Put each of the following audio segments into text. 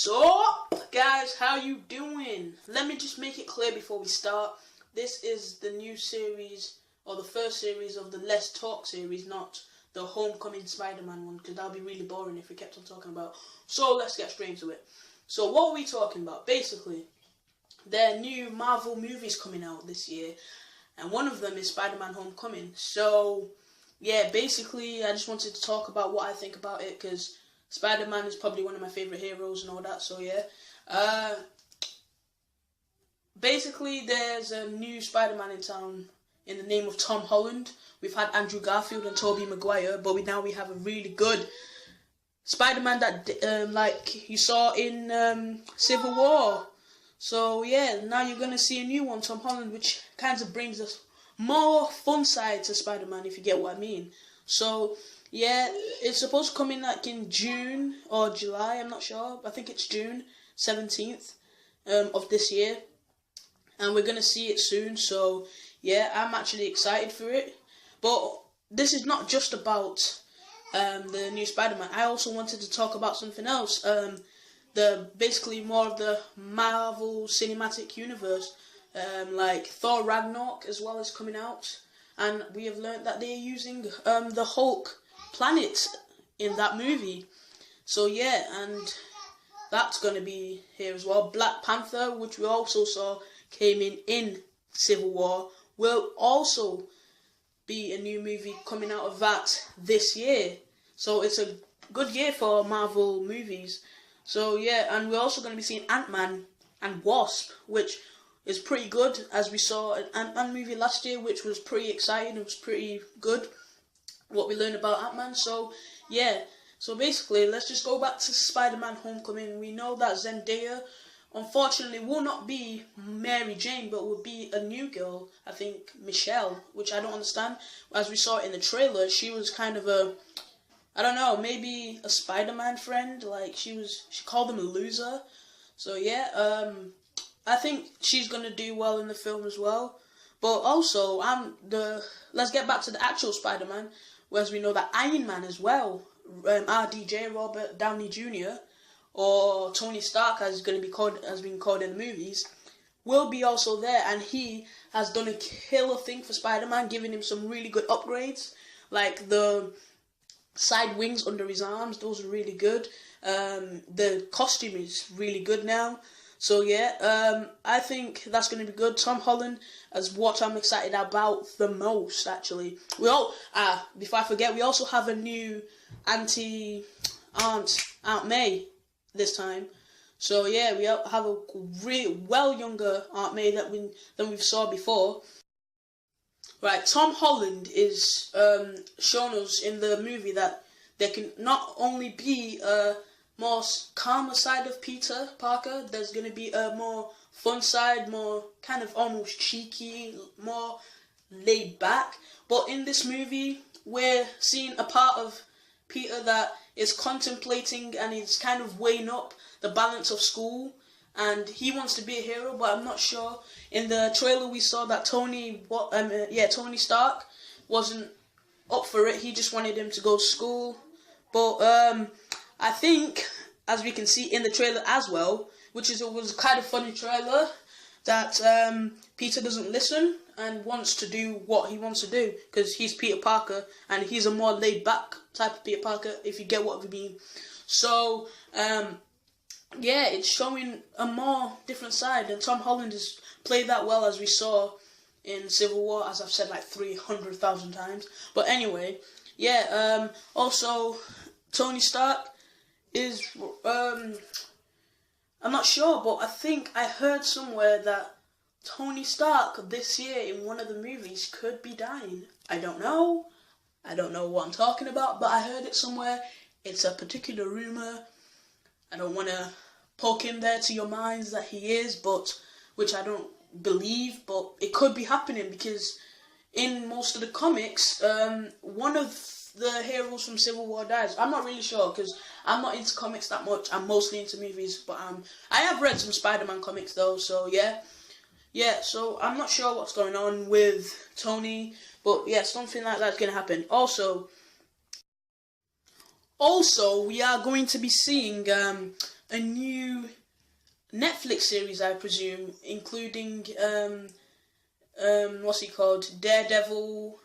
So, guys, how you doing? Let me just make it clear before we start. This is the new series, or the first series of the Let's Talk series, not the Homecoming Spider-Man one, because that would be really boring if we kept on talking about. So, let's get straight into it. So, what are we talking about? Basically, there are new Marvel movies coming out this year, and one of them is Spiderman Homecoming. So, yeah, basically, I just wanted to talk about what I think about it, because Spider-Man is probably one of my favourite heroes and all that, so yeah. Basically, there's a new Spider-Man in town in the name of Tom Holland. We've had Andrew Garfield and Tobey Maguire, but now we have a really good Spider-Man that, like you saw in Civil War. So yeah, now you're going to see a new one, Tom Holland, which kind of brings us more fun side to Spider-Man, if you get what I mean. So yeah, it's supposed to come in like in June or July, I'm not sure. I think it's June 17th of this year. And we're going to see it soon. So yeah, I'm actually excited for it. But this is not just about the new Spider-Man. I also wanted to talk about something else. Basically more of the Marvel Cinematic Universe. Like Thor Ragnarok as well as coming out. And we have learned that they're using the Hulk planet in that movie. So yeah, and that's going to be here as well. Black Panther, which we also saw came in Civil War, will also be a new movie coming out of that this year. So it's a good year for Marvel movies. So yeah, and we're also going to be seeing Ant-Man and Wasp, which is pretty good, as we saw an Ant-Man movie last year, which was pretty exciting. It was pretty good what we learned about Ant-Man. So yeah, so basically let's just go back to Spider-Man Homecoming. We know that Zendaya unfortunately will not be Mary Jane, but will be a new girl, I think Michelle, which I don't understand. As we saw in the trailer, she was kind of a, I don't know, maybe a Spider-Man friend. Like she called him a loser. So yeah, I think she's gonna do well in the film as well. But also, let's get back to the actual Spider-Man, whereas we know that Iron Man as well, RDJ, Robert Downey Jr., or Tony Stark, as been called in the movies, will be also there, and he has done a killer thing for Spider-Man, giving him some really good upgrades, like the side wings under his arms. Those are really good. The costume is really good now. So yeah, I think that's going to be good. Tom Holland is what I'm excited about the most, actually. Before I forget, we also have a new Aunt May this time. So yeah, we have a really younger Aunt May than we've saw before. Right, Tom Holland is shown us in the movie that there can not only be a more calmer side of Peter Parker, there's going to be a more fun side, more kind of almost cheeky, more laid back. But in this movie, we're seeing a part of Peter that is contemplating and is kind of weighing up the balance of school, and he wants to be a hero, but I'm not sure. In the trailer we saw that Tony Stark wasn't up for it. He just wanted him to go to school. But I think, as we can see in the trailer as well, was a kind of funny trailer, that Peter doesn't listen and wants to do what he wants to do, because he's Peter Parker and he's a more laid back type of Peter Parker, if you get what we mean. So yeah, it's showing a more different side, and Tom Holland has played that well, as we saw in Civil War, as I've said like 300,000 times. But anyway, yeah, also Tony Stark is I'm not sure, but I think I heard somewhere that Tony Stark this year in one of the movies could be dying. I don't know what I'm talking about, but I heard it somewhere. It's a particular rumour. I don't want to poke in there to your minds that he is, but which I don't believe, but it could be happening, because in most of the comics, one of the heroes from Civil War dies. I'm not really sure, because I'm not into comics that much. I'm mostly into movies, but I have read some Spider-Man comics though, so yeah. Yeah, so I'm not sure what's going on with Tony, but yeah, something like that's going to happen. Also, we are going to be seeing a new Netflix series, I presume, including what's he called? Daredevil,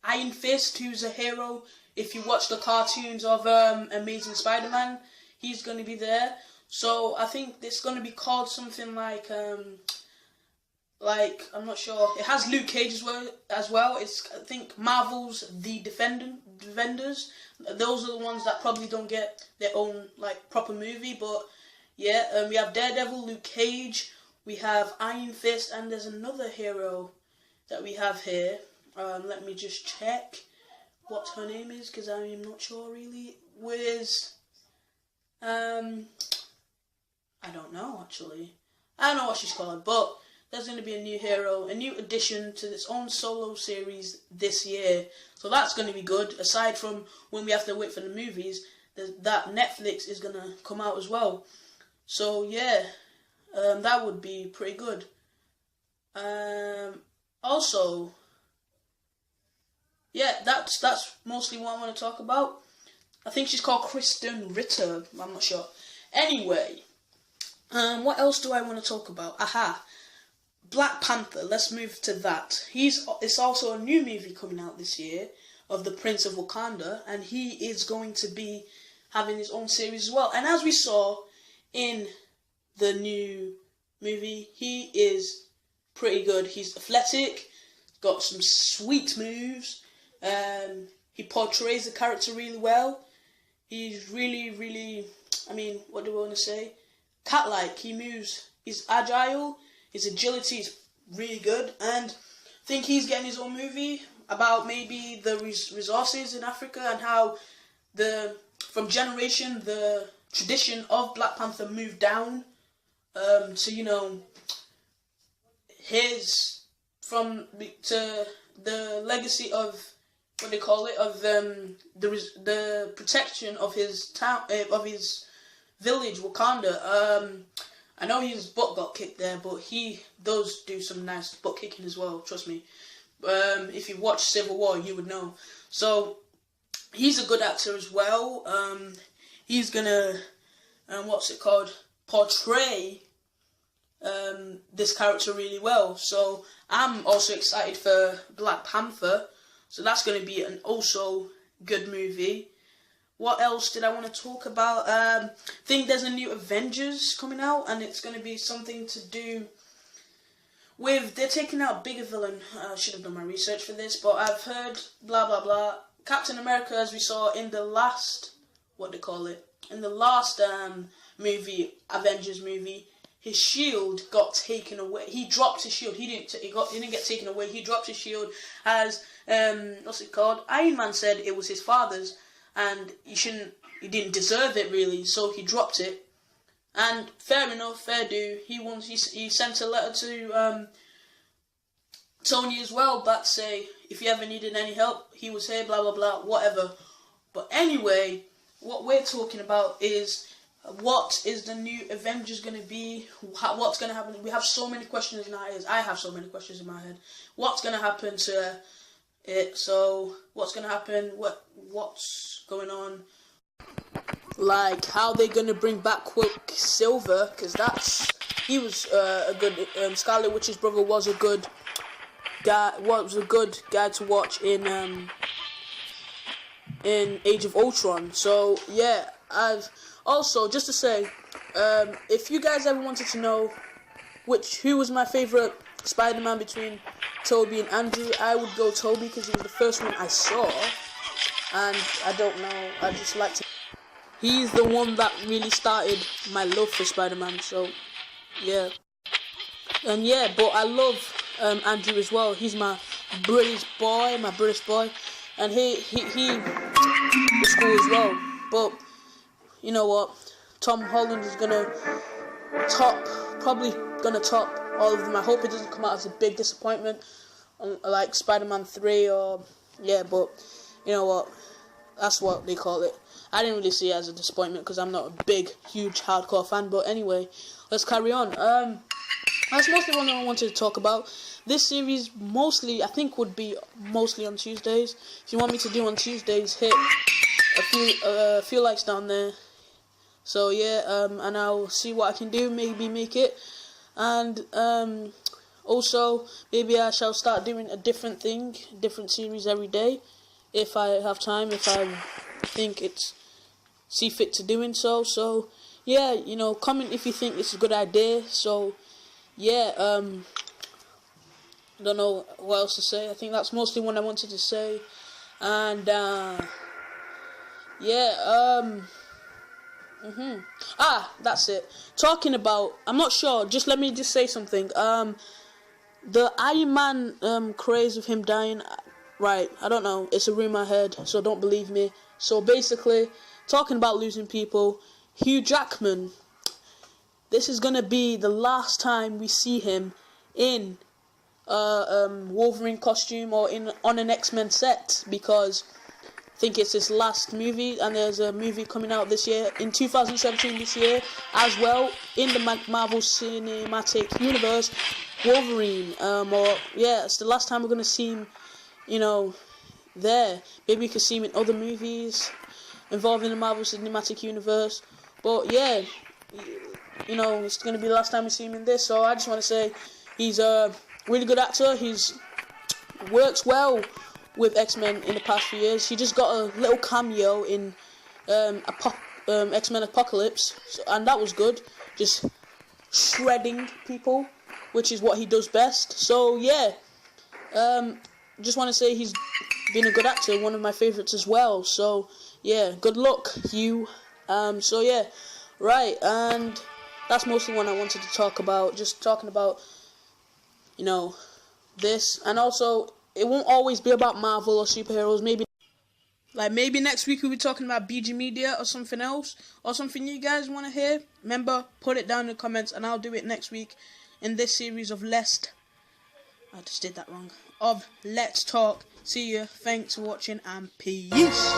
Iron Fist, who's a hero. If you watch the cartoons of Amazing Spider-Man, he's going to be there. So I think it's going to be called something like I'm not sure. It has Luke Cage as well. It's, I think, Marvel's The Defenders. Those are the ones that probably don't get their own like proper movie. But yeah, we have Daredevil, Luke Cage, we have Iron Fist, and there's another hero that we have here. Let me just check what her name is, because I'm not sure really. I don't know actually. I don't know what she's called, but there's going to be a new hero, a new addition to its own solo series this year. So that's going to be good. Aside from when we have to wait for the movies, that Netflix is going to come out as well. So yeah, that would be pretty good. Also, yeah, that's mostly what I want to talk about. I think she's called Kristen Ritter. I'm not sure. Anyway, what else do I want to talk about? Aha. Black Panther, let's move to that. It's also a new movie coming out this year of the Prince of Wakanda, and he is going to be having his own series as well. And as we saw in the new movie, he is pretty good. He's athletic, got some sweet moves, he portrays the character really well. He's really, really, I mean, what do I want to say? Cat-like, he moves, he's agile, his agility is really good, and I think he's getting his own movie about maybe the resources in Africa and how from generation the tradition of Black Panther moved down to, you know, to the legacy of what they call it, of the protection of his town, of his village, Wakanda. I know his butt got kicked there, but he does do some nice butt kicking as well, trust me. If you watch Civil War, you would know. So, he's a good actor as well. He's gonna, portray this character really well. So, I'm also excited for Black Panther. So, that's gonna be an also good movie. What else did I want to talk about? I think there's a new Avengers coming out, and it's going to be something to do with, they're taking out a bigger villain. I should have done my research for this, but I've heard blah blah blah. Captain America, as we saw in the last, movie, Avengers movie, his shield got taken away. He dropped his shield. He didn't get taken away. He dropped his shield as Iron Man said it was his father's. And he didn't deserve it really, so he dropped it. And fair enough, fair due. He sent a letter to Tony as well, back to say if you ever needed any help, he was here, blah blah blah, whatever. But anyway, what we're talking about is what is the new Avengers going to be? What's going to happen? We have so many questions in our heads. I have so many questions in my head. What's going to happen to it? So what's going to happen? What's going on? Like, how they going to bring back Quicksilver? Because he was a good, Scarlet Witch's brother was a good guy to watch in Age of Ultron. So yeah, I've also, just to say, if you guys ever wanted to know who was my favourite Spider-Man between Tobey and Andrew, I would go Tobey because he was the first one I saw, and I don't know, I just like to. He's the one that really started my love for Spider-Man, so yeah. And yeah, but I love Andrew as well. He's my British boy, and he was cool as well. But you know what? Tom Holland is probably gonna top all of them. I hope it doesn't come out as a big disappointment, like Spider-Man 3 or but you know what? That's what they call it. I didn't really see it as a disappointment because I'm not a big, huge, hardcore fan. But anyway, let's carry on. That's mostly what I wanted to talk about. This series I think would be mostly on Tuesdays. If you want me to do on Tuesdays, hit a few likes down there. So yeah, and I'll see what I can do, maybe make it. And also, maybe I shall start doing a different thing, different series every day, if I have time, if I think it's see fit to doing so. So yeah, you know, comment if you think it's a good idea. So yeah, I don't know what else to say. I think that's mostly what I wanted to say. And yeah, that's it. Talking about, I'm not sure, just let me just say something. The Iron Man craze of him dying, right, I don't know, it's a rumor I heard, so don't believe me. So basically, talking about losing people, Hugh Jackman, this is gonna be the last time we see him in Wolverine costume or on an X-Men set, because I think it's his last movie, and there's a movie coming out this year, in 2017 this year, as well, in the Marvel Cinematic Universe, Wolverine, it's the last time we're going to see him, you know, there. Maybe we could see him in other movies involving the Marvel Cinematic Universe, but yeah, you know, it's going to be the last time we see him in this. So I just want to say he's a really good actor. He's works well with X-Men in the past few years. He just got a little cameo in X-Men Apocalypse, and that was good, just shredding people, which is what he does best. So yeah, just want to say he's been a good actor, one of my favourites as well. So yeah, good luck, Hugh. So yeah, right, and that's mostly what I wanted to talk about, just talking about, you know, this. And also, it won't always be about Marvel or superheroes. Maybe next week we'll be talking about BG Media or something else, or something you guys want to hear. Remember, put it down in the comments and I'll do it next week in this series of Let's Talk. See you, thanks for watching, and peace.